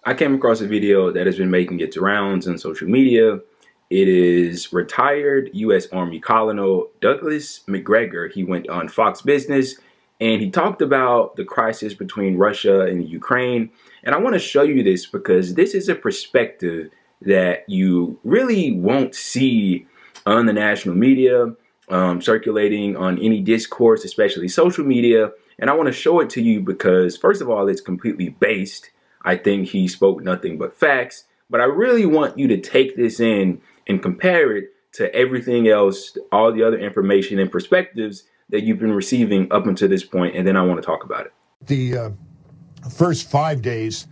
I came across a video that has been making its rounds on social media. It is retired U.S. Army Colonel Douglas Macgregor. He went on Fox Business and he talked about the crisis between Russia and Ukraine. And I want to show you this because this is a perspective that you really won't see on the national media, circulating on any discourse, especially social media. And I want to show it to you because, first of all, it's completely based. I think he spoke nothing but facts, but I really want you to take this in and compare it to everything else, all the other information and perspectives that you've been receiving up until this point, and then I want to talk about it. The first 5 days,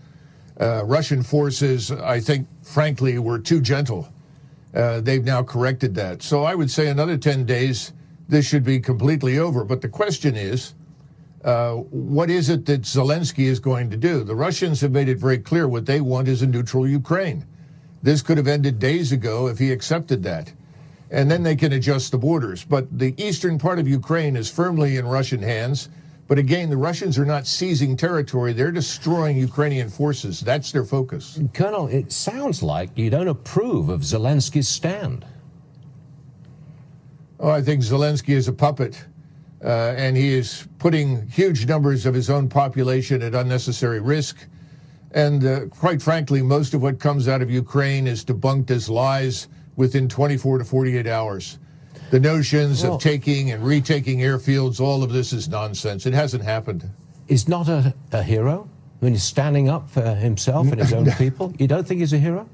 Russian forces, I think, frankly, were too gentle. They've now corrected that. So I would say another 10 days, this should be completely over. But the question is, what is it that Zelensky is going to do? The Russians have made it very clear what they want is a neutral Ukraine. This could have ended days ago if he accepted that. And then they can adjust the borders. But the eastern part of Ukraine is firmly in Russian hands. But again, the Russians are not seizing territory. They're destroying Ukrainian forces. That's their focus. Colonel, it sounds like you don't approve of Zelensky's stand. Oh, I think Zelensky is a puppet. And he is putting huge numbers of his own population at unnecessary risk. And quite frankly, most of what comes out of Ukraine is debunked as lies within 24 to 48 hours. The notions of taking and retaking airfields, all of this is nonsense. It hasn't happened. He's not a hero when he's standing up for himself and his own people? You don't think he's a hero?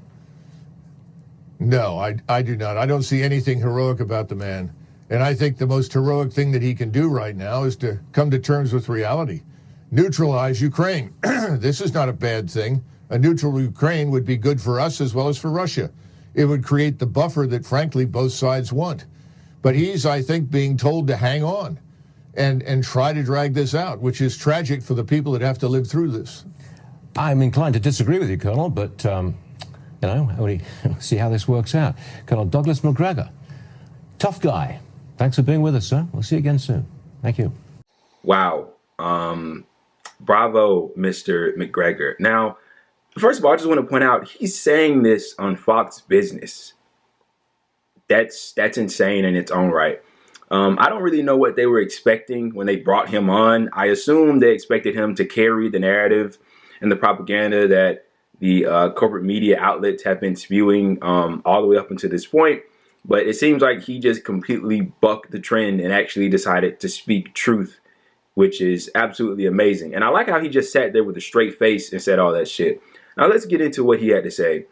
No, I do not. I don't see anything heroic about the man. And I think the most heroic thing that he can do right now is to come to terms with reality. Neutralize Ukraine. This is not a bad thing. A neutral Ukraine would be good for us as well as for Russia. It would create the buffer that, frankly, both sides want. But he's, I think, being told to hang on and try to drag this out, which is tragic for the people that have to live through this. I'm inclined to disagree with you, Colonel, but, we'll see how this works out. Colonel Douglas Macgregor, tough guy. Thanks for being with us, sir. We'll see you again soon. Thank you. Wow. Bravo, Mr. Macgregor. Now, first of all, I just want to point out he's saying this on Fox Business. That's insane in its own right. I don't really know what they were expecting when they brought him on. I assume they expected him to carry the narrative and the propaganda that the corporate media outlets have been spewing all the way up until this point. But it seems like he just completely bucked the trend and actually decided to speak truth, which is absolutely amazing. And I like how he just sat there with a straight face and said all that shit. Now let's get into what he had to say.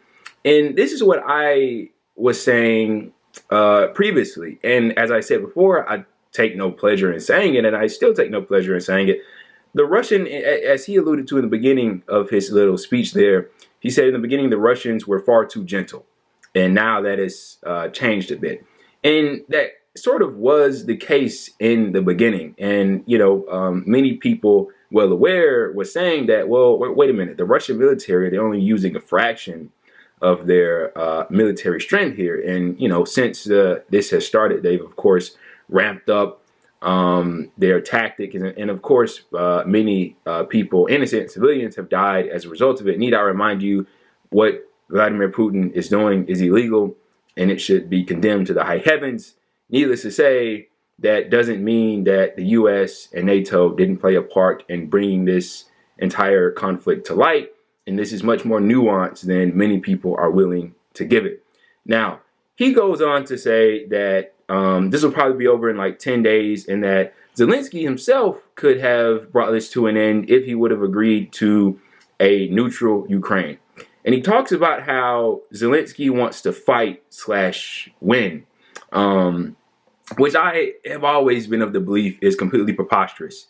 And this is what I was saying previously. And as I said before, I take no pleasure in saying it, and I still take no pleasure in saying it. The Russian, as he alluded to in the beginning of his little speech there, he said in the beginning the Russians were far too gentle. And now that has changed a bit. And that sort of was the case in the beginning. And, many people well aware were saying that, well, wait a minute, the Russian military, they're only using a fraction of their military strength here. And, since this has started, they've, of course, ramped up their tactics. And of course, many people, innocent civilians, have died as a result of it. Need I remind you what Vladimir Putin is doing is illegal and it should be condemned to the high heavens. Needless to say, that doesn't mean that the U.S. and NATO didn't play a part in bringing this entire conflict to light. And this is much more nuanced than many people are willing to give it. Now, he goes on to say that this will probably be over in like 10 days and that Zelensky himself could have brought this to an end if he would have agreed to a neutral Ukraine. And he talks about how Zelensky wants to fight/win, which I have always been of the belief is completely preposterous.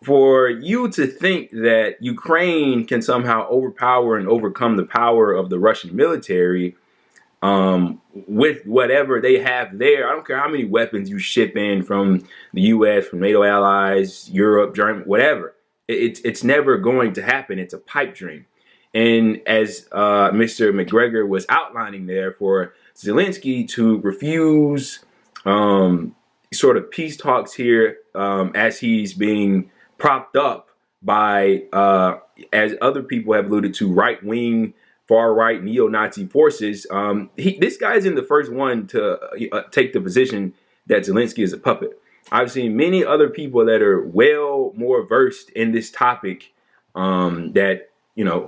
For you to think that Ukraine can somehow overpower and overcome the power of the Russian military with whatever they have there, I don't care how many weapons you ship in from the U.S., from NATO allies, Europe, Germany, whatever. It's never going to happen. It's a pipe dream. And as Mr. Macgregor was outlining there, for Zelensky to refuse sort of peace talks here as he's being propped up by as other people have alluded to, right-wing, far-right neo-Nazi forces. This guy's in the first one to take the position that Zelensky is a puppet. I've seen many other people that are well more versed in this topic that,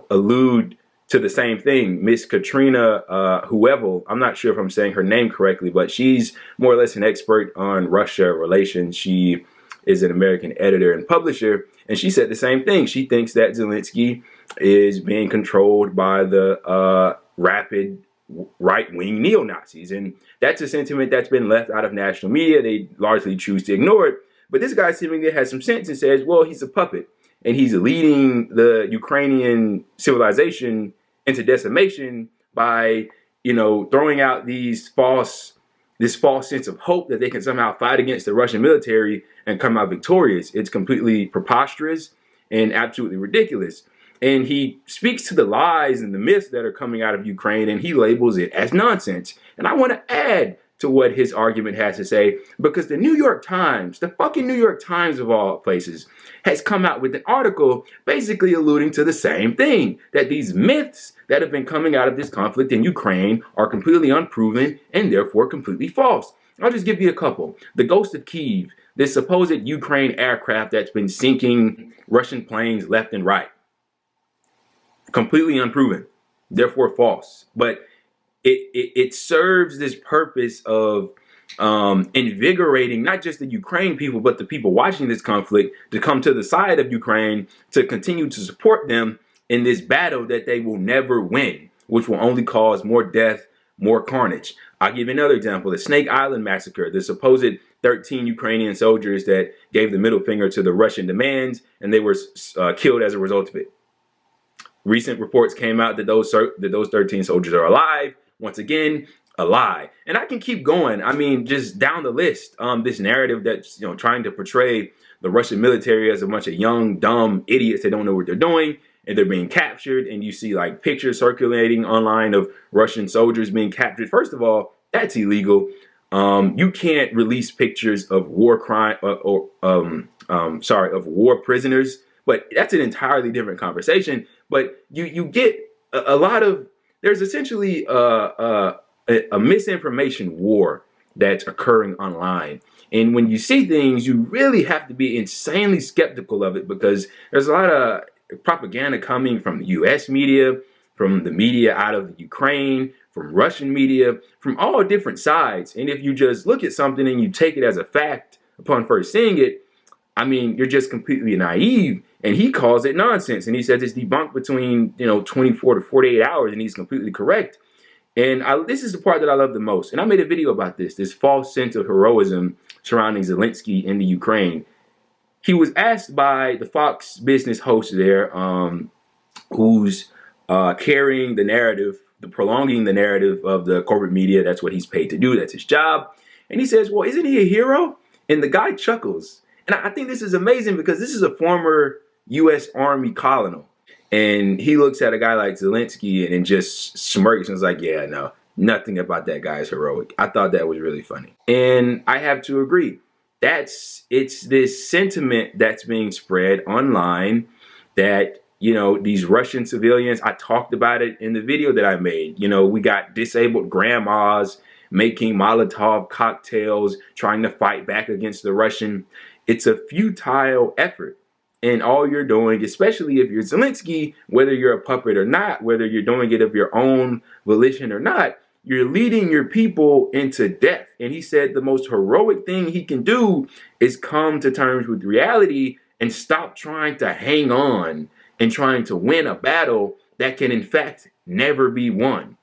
allude to the same thing. Miss Katrina whoever, I'm not sure if I'm saying her name correctly, but she's more or less an expert on Russia relations. She is an American editor and publisher, and she said the same thing. She thinks that Zelensky is being controlled by the rapid right-wing neo-Nazis, and that's a sentiment that's been left out of national media. They largely choose to ignore it, but this guy seemingly has some sense and says, well, he's a puppet, and he's leading the Ukrainian civilization into decimation by, throwing out this false sense of hope that they can somehow fight against the Russian military and come out victorious. It's completely preposterous and absolutely ridiculous. And he speaks to the lies and the myths that are coming out of Ukraine, and he labels it as nonsense. And I want to add to what his argument has to say, because the New York Times, the fucking New York Times of all places, has come out with an article basically alluding to the same thing, that these myths that have been coming out of this conflict in Ukraine are completely unproven and therefore completely false. I'll just give you a couple. The Ghost of Kyiv, this supposed Ukraine aircraft that's been sinking Russian planes left and right. Completely unproven, therefore false. But it serves this purpose of invigorating not just the Ukraine people, but the people watching this conflict to come to the side of Ukraine to continue to support them in this battle that they will never win, which will only cause more death, more carnage. I'll give you another example, the Snake Island massacre, the supposed 13 Ukrainian soldiers that gave the middle finger to the Russian demands, and they were killed as a result of it. Recent reports came out that those 13 soldiers are alive. Once again, a lie. And I can keep going. I mean, just down the list, this narrative that's trying to portray the Russian military as a bunch of young, dumb idiots that don't know what they're doing, and they're being captured. And you see like pictures circulating online of Russian soldiers being captured. First of all, that's illegal. You can't release pictures of war war prisoners. But that's an entirely different conversation. But you get a lot of, there's essentially a misinformation war that's occurring online. And when you see things, you really have to be insanely skeptical of it, because there's a lot of propaganda coming from the US media, from the media out of Ukraine, from Russian media, from all different sides. And if you just look at something and you take it as a fact upon first seeing it, I mean, you're just completely naive. And he calls it nonsense. And he says it's debunked between, 24 to 48 hours. And he's completely correct. And this is the part that I love the most. And I made a video about this false sense of heroism surrounding Zelensky in the Ukraine. He was asked by the Fox Business host there, who's carrying the narrative, prolonging the narrative of the corporate media. That's what he's paid to do. That's his job. And he says, well, isn't he a hero? And the guy chuckles. And I think this is amazing, because this is a former U.S. Army colonel. And he looks at a guy like Zelensky and just smirks and is like, yeah, no, nothing about that guy is heroic. I thought that was really funny. And I have to agree. It's this sentiment that's being spread online that, these Russian civilians, I talked about it in the video that I made. We got disabled grandmas making Molotov cocktails, trying to fight back against the Russian. It's a futile effort. And all you're doing, especially if you're Zelensky, whether you're a puppet or not, whether you're doing it of your own volition or not, you're leading your people into death. And he said the most heroic thing he can do is come to terms with reality and stop trying to hang on and trying to win a battle that can, in fact, never be won.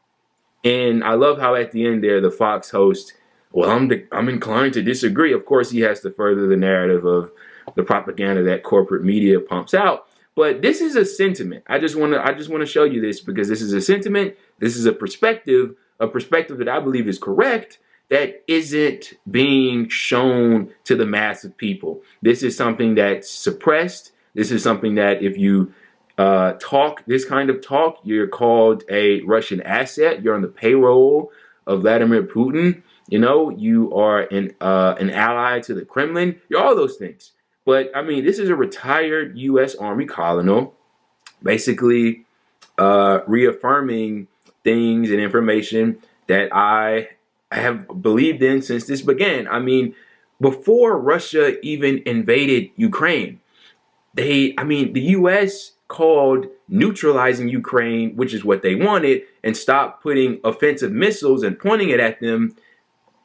And I love how at the end there, the Fox host, well, I'm inclined to disagree. Of course, he has to further the narrative of the propaganda that corporate media pumps out. But this is a sentiment. I just want to show you this, because this is a sentiment. This is a perspective that I believe is correct, that isn't being shown to the mass of people. This is something that's suppressed. This is something that if you talk this kind of talk, you're called a Russian asset. You're on the payroll of Vladimir Putin. You are an ally to the Kremlin. You're all those things. But I mean, this is a retired U.S. Army colonel basically reaffirming things and information that I have believed in since this began. I mean, before Russia even invaded Ukraine, the U.S. called neutralizing Ukraine, which is what they wanted, and stopped putting offensive missiles and pointing it at them.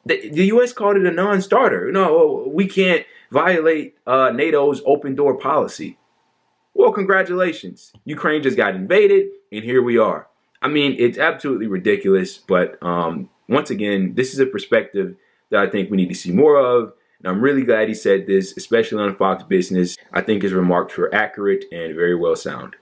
The U.S. called it a non-starter. No, we can't violate NATO's open door policy. Well, congratulations. Ukraine just got invaded, and here we are. I mean, it's absolutely ridiculous, but once again, this is a perspective that I think we need to see more of, and I'm really glad he said this, especially on Fox Business. I think his remarks were accurate and very well sound.